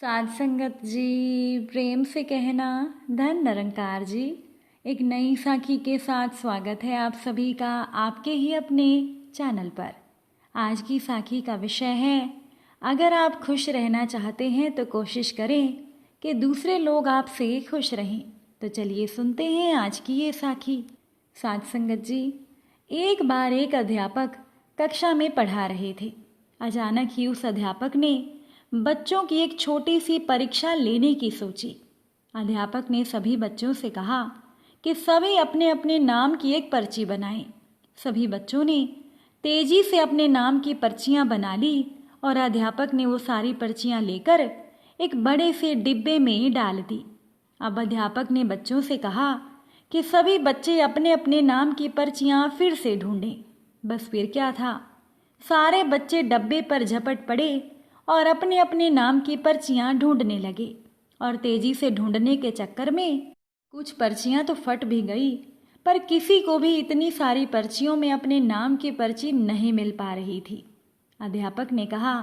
साध संगत जी, प्रेम से कहना धन निरंकार जी। एक नई साखी के साथ स्वागत है आप सभी का आपके ही अपने चैनल पर। आज की साखी का विषय है, अगर आप खुश रहना चाहते हैं तो कोशिश करें कि दूसरे लोग आपसे खुश रहें। तो चलिए सुनते हैं आज की ये साखी। साध संगत जी, एक बार एक अध्यापक कक्षा में पढ़ा रहे थे। अचानक ही उस अध्यापक ने बच्चों की एक छोटी सी परीक्षा लेने की सोची। अध्यापक ने सभी बच्चों से कहा कि सभी अपने अपने नाम की एक पर्ची बनाएं। सभी बच्चों ने तेजी से अपने नाम की पर्चियां बना ली और अध्यापक ने वो सारी पर्चियां लेकर एक बड़े से डिब्बे में डाल दी। अब अध्यापक ने बच्चों से कहा कि सभी बच्चे अपने अपने नाम की पर्चियां फिर से ढूंढें। बस फिर क्या था, सारे बच्चे डब्बे पर झपट पड़े और अपने अपने नाम की पर्चियां ढूंढने लगे। और तेजी से ढूंढने के चक्कर में कुछ पर्चियां तो फट भी गई, पर किसी को भी इतनी सारी पर्चियों में अपने नाम की पर्ची नहीं मिल पा रही थी। अध्यापक ने कहा,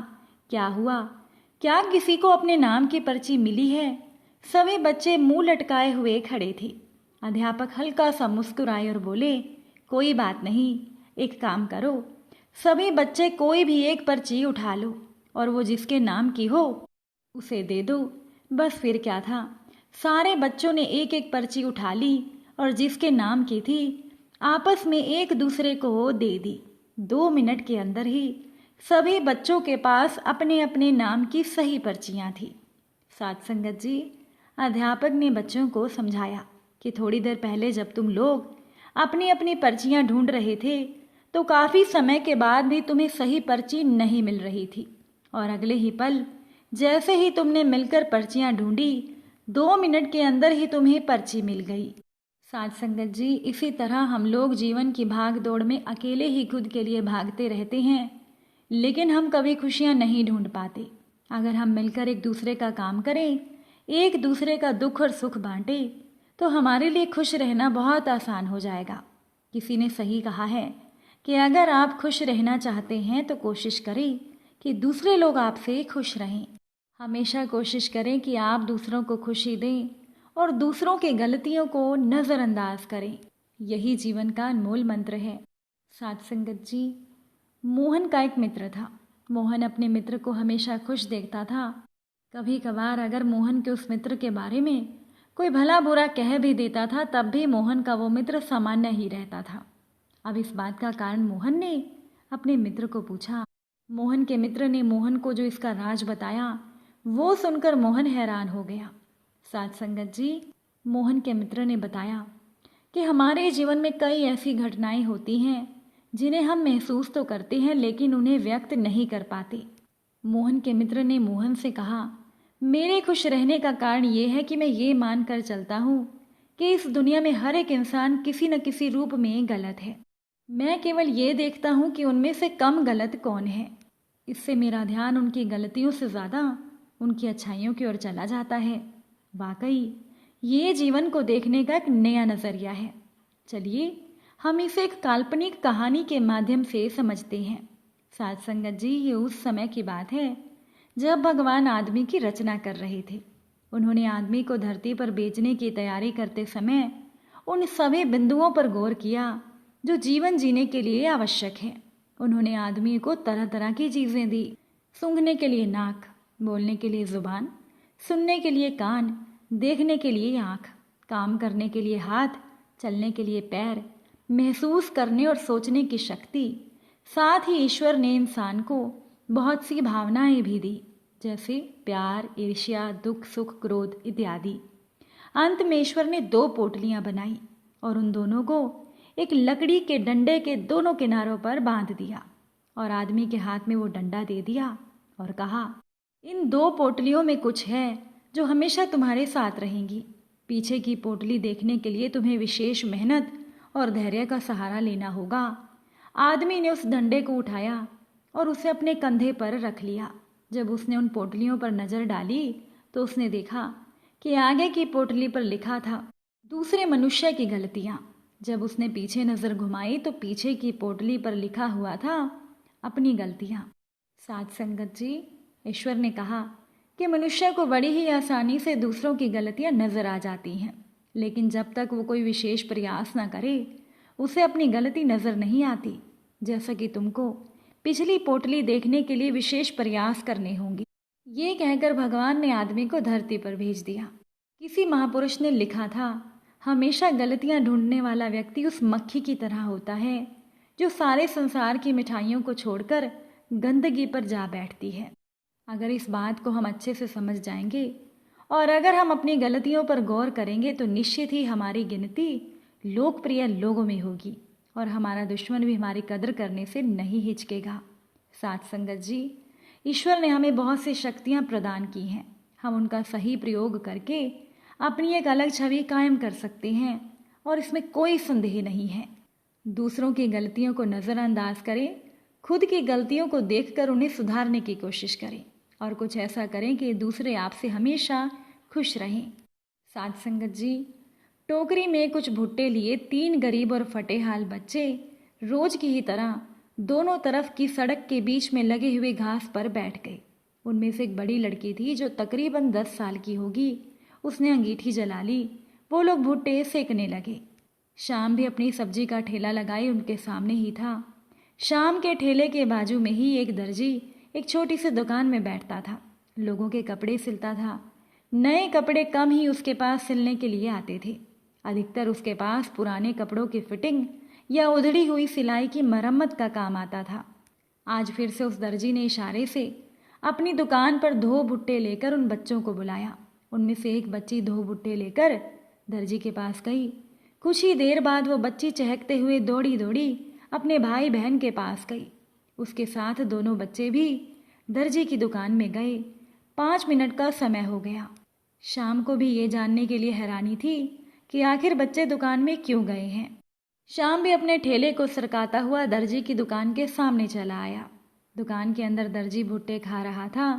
क्या हुआ, क्या किसी को अपने नाम की पर्ची मिली है? सभी बच्चे मुंह लटकाए हुए खड़े थे। अध्यापक हल्का सा मुस्कुराए और बोले, कोई बात नहीं, एक काम करो, सभी बच्चे कोई भी एक पर्ची उठा लो और वो जिसके नाम की हो उसे दे दो। बस फिर क्या था, सारे बच्चों ने एक एक पर्ची उठा ली और जिसके नाम की थी आपस में एक दूसरे को दे दी। 2 मिनट के अंदर ही सभी बच्चों के पास अपने अपने नाम की सही पर्चियां थी। साथ संगत जी, अध्यापक ने बच्चों को समझाया कि थोड़ी देर पहले जब तुम लोग अपनी अपनी पर्चियां ढूंढ रहे थे तो काफ़ी समय के बाद भी तुम्हें सही पर्ची नहीं मिल रही थी, और अगले ही पल जैसे ही तुमने मिलकर पर्चियां ढूंढी 2 मिनट के अंदर ही तुम्हें पर्ची मिल गई। साथ संगत जी, इसी तरह हम लोग जीवन की भाग दौड़ में अकेले ही खुद के लिए भागते रहते हैं, लेकिन हम कभी खुशियां नहीं ढूंढ पाते। अगर हम मिलकर एक दूसरे का काम करें, एक दूसरे का दुख और सुख बांटें, तो हमारे लिए खुश रहना बहुत आसान हो जाएगा। किसी ने सही कहा है कि अगर आप खुश रहना चाहते हैं तो कोशिश करें कि दूसरे लोग आपसे खुश रहें। हमेशा कोशिश करें कि आप दूसरों को खुशी दें और दूसरों की गलतियों को नज़रअंदाज करें। यही जीवन का अनमोल मंत्र है। साथ संगत जी, मोहन का एक मित्र था। मोहन अपने मित्र को हमेशा खुश देखता था। कभी कभार अगर मोहन के उस मित्र के बारे में कोई भला बुरा कह भी देता था, तब भी मोहन का वो मित्र सामान्य ही रहता था। अब इस बात का कारण मोहन ने अपने मित्र को पूछा। मोहन के मित्र ने मोहन को जो इसका राज बताया, वो सुनकर मोहन हैरान हो गया। साथ संगत जी, मोहन के मित्र ने बताया कि हमारे जीवन में कई ऐसी घटनाएं होती हैं जिन्हें हम महसूस तो करते हैं लेकिन उन्हें व्यक्त नहीं कर पाते। मोहन के मित्र ने मोहन से कहा, मेरे खुश रहने का कारण ये है कि मैं ये मान कर चलता हूँ कि इस दुनिया में हर एक इंसान किसी न किसी रूप में गलत है। मैं केवल ये देखता हूँ कि उनमें से कम गलत कौन है। इससे मेरा ध्यान उनकी गलतियों से ज़्यादा उनकी अच्छाइयों की ओर चला जाता है। वाकई ये जीवन को देखने का एक नया नज़रिया है। चलिए हम इसे एक काल्पनिक कहानी के माध्यम से समझते हैं। साथ संगत जी, ये उस समय की बात है जब भगवान आदमी की रचना कर रहे थे। उन्होंने आदमी को धरती पर भेजने की तैयारी करते समय उन सभी बिंदुओं पर गौर किया जो जीवन जीने के लिए आवश्यक है। उन्होंने आदमी को तरह तरह की चीज़ें दी। सूंघने के लिए नाक, बोलने के लिए ज़ुबान, सुनने के लिए कान, देखने के लिए आँख, काम करने के लिए हाथ, चलने के लिए पैर, महसूस करने और सोचने की शक्ति। साथ ही ईश्वर ने इंसान को बहुत सी भावनाएं भी दी, जैसे प्यार, ईर्ष्या, दुख, सुख, क्रोध इत्यादि। अंत में ईश्वर ने 2 पोटलियां बनाई और उन दोनों को एक लकड़ी के डंडे के दोनों किनारों पर बांध दिया और आदमी के हाथ में वो डंडा दे दिया और कहा, इन 2 पोटलियों में कुछ है जो हमेशा तुम्हारे साथ रहेंगी। पीछे की पोटली देखने के लिए तुम्हें विशेष मेहनत और धैर्य का सहारा लेना होगा। आदमी ने उस डंडे को उठाया और उसे अपने कंधे पर रख लिया। जब उसने उन पोटलियों पर नज़र डाली तो उसने देखा कि आगे की पोटली पर लिखा था दूसरे मनुष्य की गलतियाँ। जब उसने पीछे नज़र घुमाई तो पीछे की पोटली पर लिखा हुआ था अपनी गलतियाँ। साथ संगत जी, ईश्वर ने कहा कि मनुष्य को बड़ी ही आसानी से दूसरों की गलतियां नजर आ जाती हैं, लेकिन जब तक वो कोई विशेष प्रयास ना करे उसे अपनी गलती नजर नहीं आती। जैसा कि तुमको पिछली पोटली देखने के लिए विशेष प्रयास करने होंगे। ये कहकर भगवान ने आदमी को धरती पर भेज दिया। किसी महापुरुष ने लिखा था, हमेशा गलतियां ढूंढने वाला व्यक्ति उस मक्खी की तरह होता है जो सारे संसार की मिठाइयों को छोड़कर गंदगी पर जा बैठती है। अगर इस बात को हम अच्छे से समझ जाएंगे और अगर हम अपनी गलतियों पर गौर करेंगे तो निश्चित ही हमारी गिनती लोकप्रिय लोगों में होगी और हमारा दुश्मन भी हमारी कदर करने से नहीं हिचकेगा। साथ संगत जी, ईश्वर ने हमें बहुत सी शक्तियाँ प्रदान की हैं। हम उनका सही प्रयोग करके अपनी एक अलग छवि कायम कर सकते हैं और इसमें कोई संदेह नहीं है। दूसरों की गलतियों को नज़रअंदाज करें, खुद की गलतियों को देखकर उन्हें सुधारने की कोशिश करें और कुछ ऐसा करें कि दूसरे आपसे हमेशा खुश रहें। साथ संगत जी, टोकरी में कुछ भुट्टे लिए 3 गरीब और फटेहाल बच्चे रोज की ही तरह दोनों तरफ की सड़क के बीच में लगे हुए घास पर बैठ गए। उनमें से एक बड़ी लड़की थी जो तकरीबन 10 साल की होगी। उसने अंगीठी जला ली। वो लोग भुट्टे सेकने लगे। शाम भी अपनी सब्जी का ठेला लगाए उनके सामने ही था। शाम के ठेले के बाजू में ही एक दर्जी एक छोटी सी दुकान में बैठता था। लोगों के कपड़े सिलता था। नए कपड़े कम ही उसके पास सिलने के लिए आते थे। अधिकतर उसके पास पुराने कपड़ों की फिटिंग या उधड़ी हुई सिलाई की मरम्मत का काम आता था। आज फिर से उस दर्जी ने इशारे से अपनी दुकान पर 2 भुट्टे लेकर उन बच्चों को बुलाया। उनमें से एक बच्ची 2 भुट्टे लेकर दर्जी के पास गई। कुछ ही देर बाद वो बच्ची चहकते हुए दौड़ी दौड़ी अपने भाई बहन के पास गई। उसके साथ दोनों बच्चे भी दर्जी की दुकान में गए। 5 मिनट का समय हो गया। शाम को भी ये जानने के लिए हैरानी थी कि आखिर बच्चे दुकान में क्यों गए हैं। शाम भी अपने ठेले को सरकाता हुआ दर्जी की दुकान के सामने चला आया। दुकान के अंदर दर्जी भुट्टे खा रहा था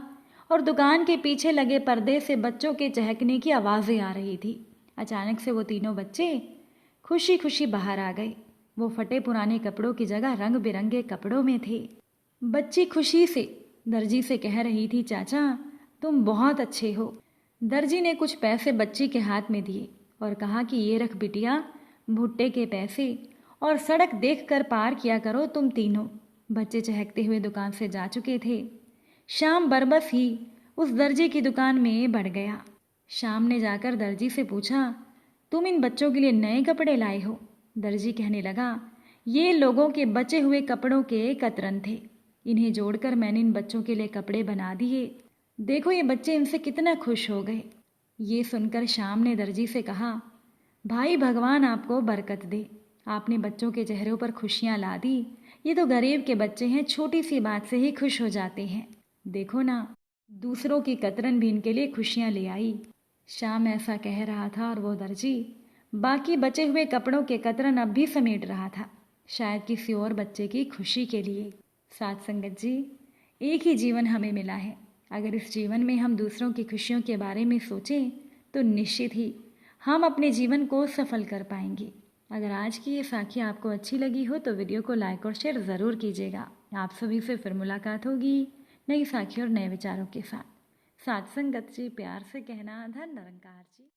और दुकान के पीछे लगे पर्दे से बच्चों के चहकने की आवाज़ें आ रही थी। अचानक से वो तीनों बच्चे खुशी खुशी बाहर आ गए। वो फटे पुराने कपड़ों की जगह रंग बिरंगे कपड़ों में थे। बच्ची खुशी से दर्जी से कह रही थी, चाचा तुम बहुत अच्छे हो। दर्जी ने कुछ पैसे बच्ची के हाथ में दिए और कहा कि ये रख बिटिया भुट्टे के पैसे और सड़क देखकर पार किया करो तुम तीनों। बच्चे चहकते हुए दुकान से जा चुके थे। शाम बरबस ही उस दर्जी की दुकान में बढ़ गया। शाम ने जाकर दर्जी से पूछा, तुम इन बच्चों के लिए नए कपड़े लाए हो? दर्जी कहने लगा, ये लोगों के बचे हुए कपड़ों के कतरन थे। इन्हें जोड़कर मैंने इन बच्चों के लिए कपड़े बना दिए। देखो ये बच्चे इनसे कितना खुश हो गए। ये सुनकर शाम ने दर्जी से कहा, भाई भगवान आपको बरकत दे। आपने बच्चों के चेहरों पर खुशियाँ ला दी। ये तो गरीब के बच्चे हैं, छोटी सी बात से ही खुश हो जाते हैं। देखो ना, दूसरों की कतरन भी इनके लिए खुशियाँ ले आई। शाम ऐसा कह रहा था और वो दर्जी बाकी बचे हुए कपड़ों के कतरन अब भी समेट रहा था, शायद किसी और बच्चे की खुशी के लिए। साथ संगत जी, एक ही जीवन हमें मिला है। अगर इस जीवन में हम दूसरों की खुशियों के बारे में सोचें तो निश्चित ही हम अपने जीवन को सफल कर पाएंगे। अगर आज की ये साखी आपको अच्छी लगी हो तो वीडियो को लाइक और शेयर ज़रूर कीजिएगा। आप सभी से फिर मुलाकात होगी नई साखी और नए विचारों के साथ। साथ संगत जी, प्यार से कहना, धन निरंकार जी।